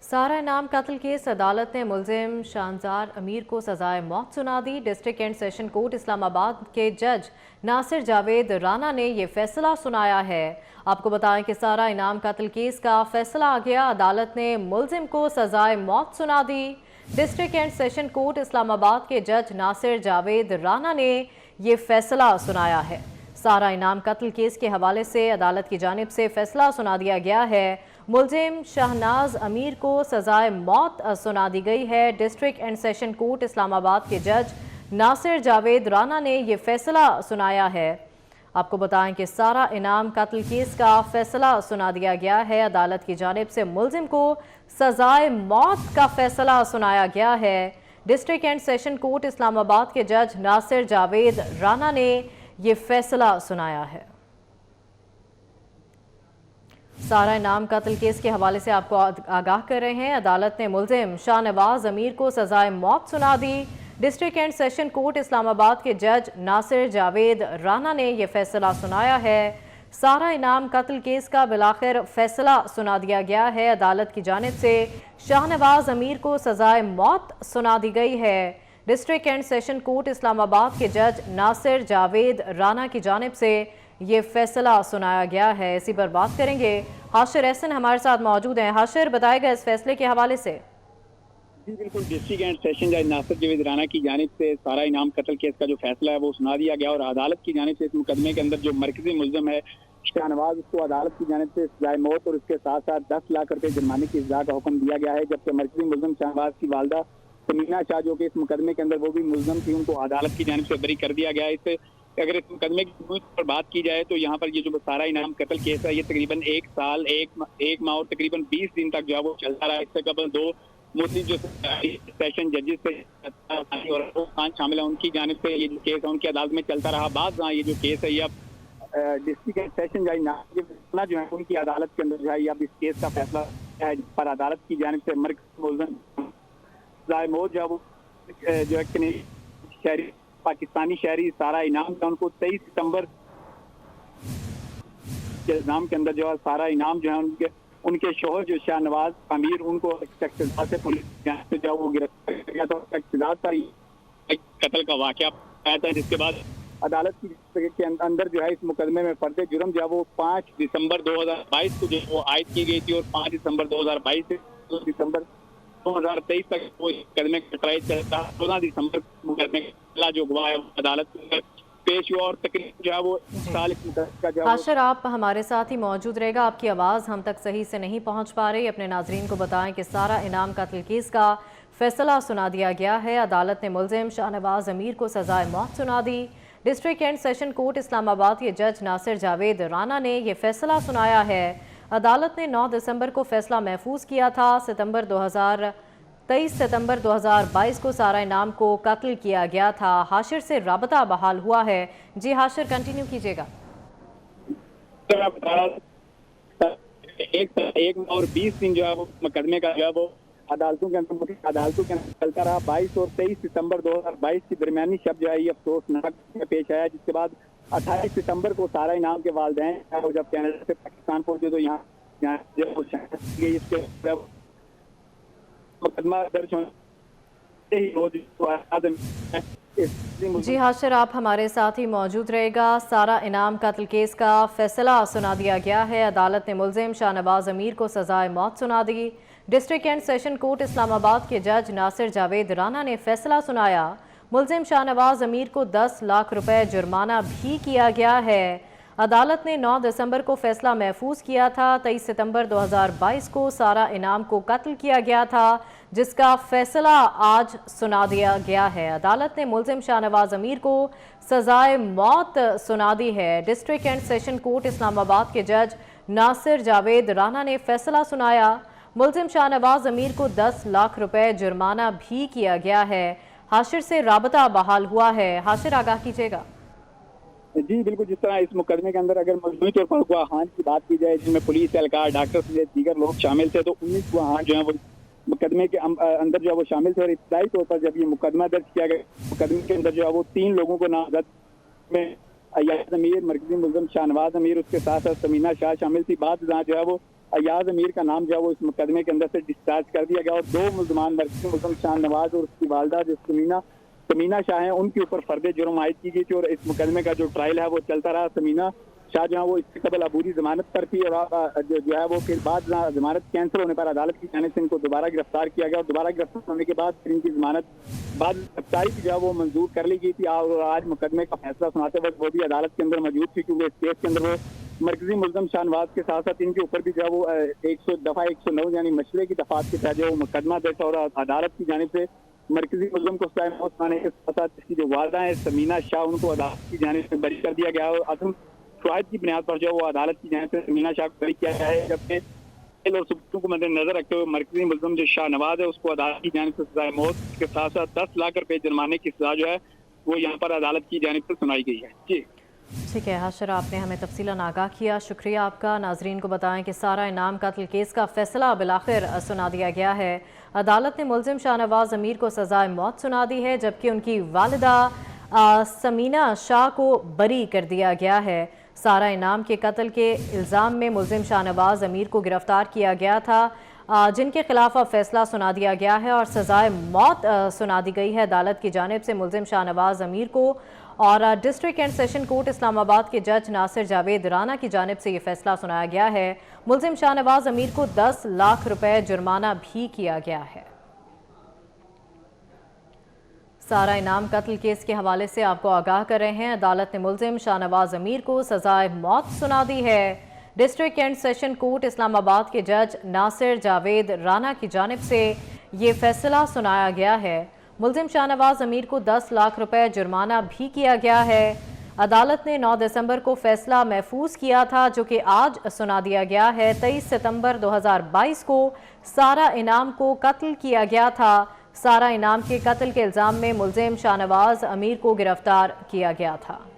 सारा इनाम कत्ल केस अदालत ने मुलजिम शानजार अमीर को सजाए मौत सुना दी। District and session court Islamabad के जज नासिर जावेद राना ने यह फैसला सुनाया है। आपको बताएं कि सारा इनाम कत्ल केस का फैसला आ गया। अदालत ने मुलजिम को सजाए मौत सुना दी। District and session court Islamabad के जज नासिर जावेद राना ने यह फैसला सुनाया है। सारा इनाम कत्ल केस के हवाले से अदालत की जानिब से फैसला सुना दिया गया है। मुलजिम शहनाज अमीर को सजाए मौत सुना दी गई है। District and session court Islamabad के जज नासिर जावेद राना ने यह फैसला सुनाया है। आपको बताएं कि सारा इनाम कत्ल केस का फैसला सुना दिया गया है। अदालत की जानिब से मुलजिम को सजाए मौत का फैसला सुनाया गया है। District and session court Islamabad के जज नासिर जावेद राना ने यह फैसला सुनाया है। सारा इनाम कत्ल केस के हवाले से आपको आगाह कर रहे हैं। अदालत ने मुलजिम शाहनवाज अमीर को सजाए मौत सुना दी। District and session court Islamabad के जज नासिर जावेद राना ने यह फैसला सुनाया है। सारा इनाम कत्ल केस का बिलाखिर फैसला सुना दिया गया है। अदालत की जानिब से शाहनवाज अमीर को सजाए मौत सुना दी गई है। District and session court Islamabad के जज नासिर जावेद राना की जानिब से ये फैसला सुनाया गया है। इसी पर बात करेंगे। हाशिर एहसन हमारे साथ मौजूद हैं। हाशिर, बताएगा इस फैसले के हवाले से। जी बिल्कुल, डिस्ट्रिक्ट एंड सेशन जज नासिर जावेद राना की जानिब से सारा इनाम कत्ल केस का जो फैसला है वो सुना दिया गया और अदालत की जानिब से इस मुकदमे के अंदर जो मरकजी मुलजिम है शाहनवाज, उसको अदालत की जानिब से सजाए मौत और उसके साथ साथ 10 लाख रुपए जुर्माने की सजा का हुक्म दिया गया है। जबकि मरकजी मुलजिम शाहनवाज की वालदा समीना शाह जो कि इस मुकदमे के अंदर वो भी मुलजिम थी, उनको अदालत की जानिब से बरी कर दिया गया है। इससे अगर इस मुकदमे की पर बात की जाए तो यहाँ पर ये जो सारा इनाम कत्ल केस है ये तकरीबन 1 साल 1 माह और तकरीबन 20 दिन तक जो है वो चलता रहा। इससे कबल 2 मुस्लिम जो सेशन जजेस से और खान शामिल है उनकी जानिब से ये जो केस है उनकी अदालत में चलता रहा। बाद ये जो केस है ये अब डिस्ट्रिक्ट एंड सेशन जज नासिर जो है उनकी अदालत के अंदर जो है अब इस केस का फैसला है पर अदालत की जानिब से मरकजी मुलजिम मौत जो है शहरी पाकिस्तानी शहरी सारा इनाम का उनको 23 सितंबर के नाम के अंदर जो है सारा इनाम जो है उनके शोहर जो शाहनवाज अमीर उनको से पुलिस जो वो गिरफ्तार कर गया। तो कत्ल का वाकया आया था, जिसके बाद अदालत के अंदर जो है इस मुकदमे में फर्द जुर्म जो है वो 5 दिसंबर 2022 को जो वो आयद की गई थी और 5 दिसंबर 2022 से 2 दिसंबर 2023 तक वो मुकदमे का ट्रायल चलता। 14 दिसंबर मुकदमे का जो गवाह है अदालत में पेश हुआ और तकरीबन जो है वो साल का जो हाशिर, आप हमारे साथ ही मौजूद रहेगा। आपकी आवाज़ हम तक सही से नहीं पहुंच पा रही। अपने नाजरीन को बताएं कि सारा इनाम कत्ल केस का फैसला सुना दिया गया है। अदालत ने मुलजिम शाहनवाज अमीर को सजाए मौत सुना दी। District and session court Islamabad के जज नासिर जावेद राना ने यह फैसला सुनाया है। अदालत ने 9 दिसंबर को फैसला महफूज किया था। 23 सितंबर 2022 को सारा इनाम को कत्ल किया गया था। हाशिर से राबता बहाल हुआ है। जी हाशिर, कंटिन्यू कीजिएगा। एक और 20 दिन जो है वो मुकदमे का जो है वो अदालतों के अंदर चलता रहा। 22 और 23 सितंबर 2022 की दरमियानी शब जो है ये अफसोसनाक पेश आया, जिसके बाद 28 सितंबर को सारा इनाम के वालिदैन जब कनाडा से पाकिस्तान पहुंचे तो यहाँ जो मुकदमा दर्ज जी हाशिर, आप हमारे साथ ही मौजूद रहेगा। सारा इनाम कत्ल केस का फैसला सुना दिया गया है। अदालत ने मुलजिम शाहनवाज अमीर को सजाए मौत सुना दी। District and session court Islamabad के जज नासिर जावेद राना ने फैसला सुनाया। मुलजिम शाहनवाज अमीर को 10 लाख रुपए जुर्माना भी किया गया है। अदालत ने 9 दिसंबर को फैसला महफूज किया था। 23 सितंबर 2022 को सारा इनाम को कत्ल किया गया था, जिसका फैसला आज सुना दिया गया है। अदालत ने मुलजिम शाहनवाज अमीर को सजाए मौत सुना दी है। District and session court Islamabad के जज नासिर जावेद राना ने फैसला सुनाया। मुलजिम शाहनवाज अमीर को 10 लाख रुपए जुर्माना भी किया गया है। हाशिर से राबता बहाल हुआ है। हाशिर, आगाह कीजिएगा। जी बिल्कुल, जिस तरह इस मुकदमे के अंदर अगर मजमूई तौर पर गवाहान की बात की जाए जिसमें पुलिस एहलकार, डॉक्टर समेत दीगर लोग शामिल थे, तो 19 गवाहान जो है वो मुकदमे के अंदर जो है वो शामिल थे। और इब्तदाई तौर पर जब ये मुकदमा दर्ज किया गया, मुकदमे के अंदर जो है वो 3 लोगों को नामजद में अय्याज अमीर, मरकजी मुलजिम शाहनवाज अमीर, उसके साथ साथ समीना शाह शामिल थी। बाद जो है वो अयाज अमीर का नाम जो है वो इस मुकदमे के अंदर से डिस्चार्ज कर दिया गया और 2 मुल्जमान मरकजी मुल्ज़िम शाहनवाज और उसकी वालदा जो समीना शाह हैं उनके ऊपर फर्द जुर्म आयद की गई थी और इस मुकदमे का जो ट्रायल है वो चलता रहा। समीना शाह जो है वो इससे कबल अबूरी जमानत पर थी और जो है वो फिर बाद जमानत कैंसिल होने पर अदालत की जानिब से इनको दोबारा गिरफ्तार किया गया और दोबारा गिरफ्तार होने के बाद फिर इनकी जमानत बाद गिरफ्तारी की जो है वो मंजूर कर ली गई थी और आज मुकदमे का फैसला सुनाते वक्त वो भी अदालत के अंदर मौजूद थी क्योंकि इस केस के अंदर वो मरकजी मुल्ज़िम शाहनवाज के साथ साथ इनके ऊपर भी जो है वो 109 यानी मसले की दफात के तहत जो वो मुकदमा दर्ज और अदालत की जानिब से मरकजी मुल्ज़िम को सज़ाए मौत सुनाने के साथ साथ इसकी जो वालदा है समीना शाह उनको अदालत की जानिब से बरी कर दिया गया और अदम शवाहिद की बुनियाद पर जो वो अदालत की जानिब से समीना शाह को बरी किया गया है जबकि और सबूतों को मद्देनजर रखते हुए मरकजी मुल्ज़िम जो शाहनवाज है उसको अदालत की जानिब से सज़ाए मौत के साथ साथ 10 लाख रुपए जुर्माने की सजा जो है वो यहाँ पर अदालत की जानिब से सुनाई गई है। जी ठीक है हाशर, आपने हमें तफसीलन आगाह किया, शुक्रिया आपका। नाजरीन को बताएं कि सारा इनाम कत्ल केस का फैसला बिलाखिर सुना दिया गया है। अदालत ने मुल्ज़िम शाहनवाज अमीर को सज़ाए मौत सुना दी है जबकि उनकी वालिदा समीना शाह को बरी कर दिया गया है। सारा इनाम के कत्ल के इल्ज़ाम में मुल्ज़िम शाहनवाज अमीर को गिरफ्तार किया गया था जिनके खिलाफ अब फैसला सुना दिया गया है और सज़ाए मौत सुना दी गई है अदालत की जानिब से मुल्ज़िम शाहनवाज अमीर को। और district and session court Islamabad के जज नासिर जावेद राना की जानिब से ये फैसला सुनाया गया है। मुल्ज़िम शाहनवाज अमीर को 10 लाख रुपए जुर्माना भी किया गया है। सारा इनाम कत्ल केस के हवाले से आपको आगाह कर रहे हैं। अदालत ने मुल्ज़िम शाहनवाज अमीर को सज़ाए मौत सुना दी है। District and session court Islamabad के जज नासिर जावेद राना की जानिब से ये फैसला सुनाया गया है। मुल्ज़िम शाहनवाज अमीर को 10 लाख रुपए जुर्माना भी किया गया है। अदालत ने 9 दिसंबर को फैसला महफूज किया था जो कि आज सुना दिया गया है। 23 सितंबर 2022 को सारा इनाम को कत्ल किया गया था। सारा इनाम के कत्ल के इल्ज़ाम में मुल्ज़िम शाहनवाज अमीर को गिरफ्तार किया गया था।